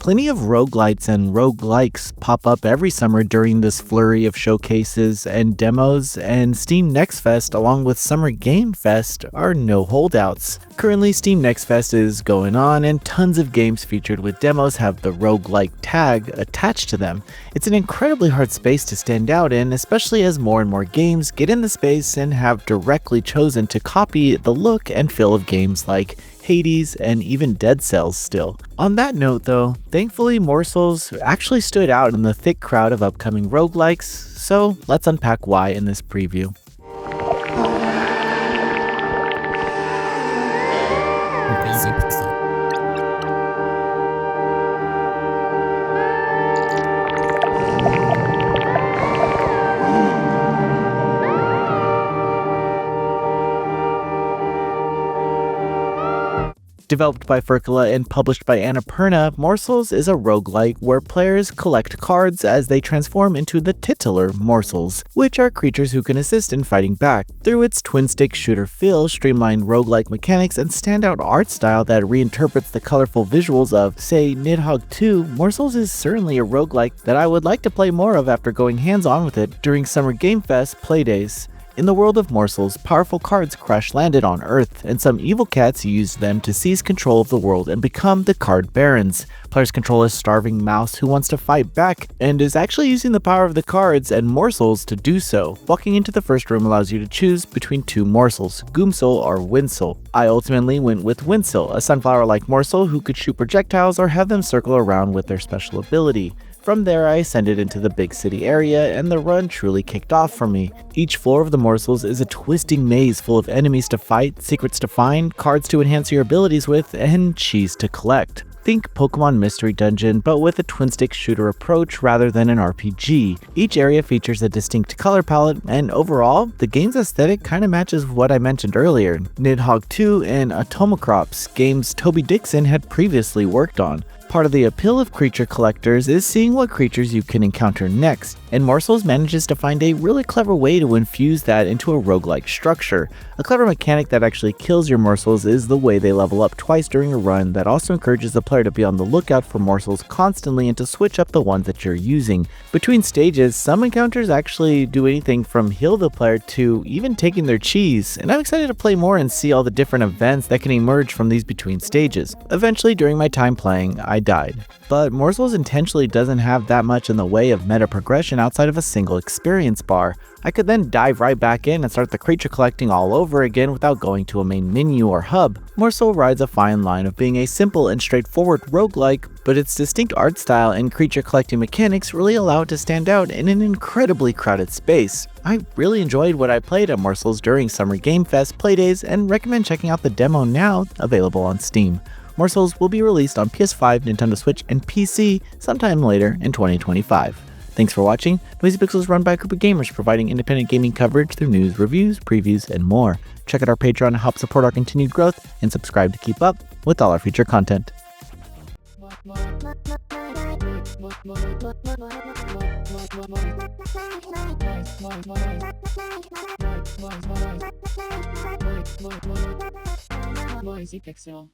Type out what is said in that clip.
Plenty of roguelites and roguelikes pop up every summer during this flurry of showcases and demos, and Steam Next Fest along with Summer Game Fest are no holdouts. Currently, Steam Next Fest is going on, and tons of games featured with demos have the roguelike tag attached to them. It's an incredibly hard space to stand out in, especially as more and more games get in the space and have directly chosen to copy the look and feel of games like Hades, and even Dead Cells still. On that note though, thankfully Morsels actually stood out in the thick crowd of upcoming roguelikes, so let's unpack why in this preview. Developed by Furcula and published by Annapurna, Morsels is a roguelike where players collect cards as they transform into the titular Morsels, which are creatures who can assist in fighting back. Through its twin-stick shooter feel, streamlined roguelike mechanics, and standout art style that reinterprets the colorful visuals of, say, Nidhogg 2, Morsels is certainly a roguelike that I would like to play more of after going hands-on with it during Summer Game Fest playdays. In the world of Morsels, powerful cards crash-landed on Earth, and some evil cats used them to seize control of the world and become the card barons. Players control a starving mouse who wants to fight back, and is actually using the power of the cards and Morsels to do so. Walking into the first room allows you to choose between two Morsels, Goomsel or Winsel. I ultimately went with Winsel, a sunflower-like morsel who could shoot projectiles or have them circle around with their special ability. From there, I ascended into the big city area, and the run truly kicked off for me. Each floor of the Morsels is a twisting maze full of enemies to fight, secrets to find, cards to enhance your abilities with, and cheese to collect. Think Pokemon Mystery Dungeon, but with a twin-stick shooter approach rather than an RPG. Each area features a distinct color palette, and overall, the game's aesthetic kinda matches what I mentioned earlier, Nidhogg 2 and Atomocrops, games Toby Dixon had previously worked on. Part of the appeal of creature collectors is seeing what creatures you can encounter next, and Morsels manages to find a really clever way to infuse that into a roguelike structure. A clever mechanic that actually kills your Morsels is the way they level up twice during a run that also encourages the player to be on the lookout for Morsels constantly and to switch up the ones that you're using. Between stages, some encounters actually do anything from heal the player to even taking their cheese, and I'm excited to play more and see all the different events that can emerge from these between stages. Eventually, during my time playing, I died. But Morsels intentionally doesn't have that much in the way of meta progression outside of a single experience bar. I could then dive right back in and start the creature collecting all over again without going to a main menu or hub. Morsel rides a fine line of being a simple and straightforward roguelike, but its distinct art style and creature collecting mechanics really allow it to stand out in an incredibly crowded space. I really enjoyed what I played at Morsels during Summer Game Fest playdays and recommend checking out the demo now available on Steam. Morsels will be released on PS5, Nintendo Switch, and PC sometime later in 2025. Thanks for watching. Noisy Pixel is run by a group of gamers providing independent gaming coverage through news, reviews, previews, and more. Check out our Patreon to help support our continued growth, and subscribe to keep up with all our future content. Noisy Pixel.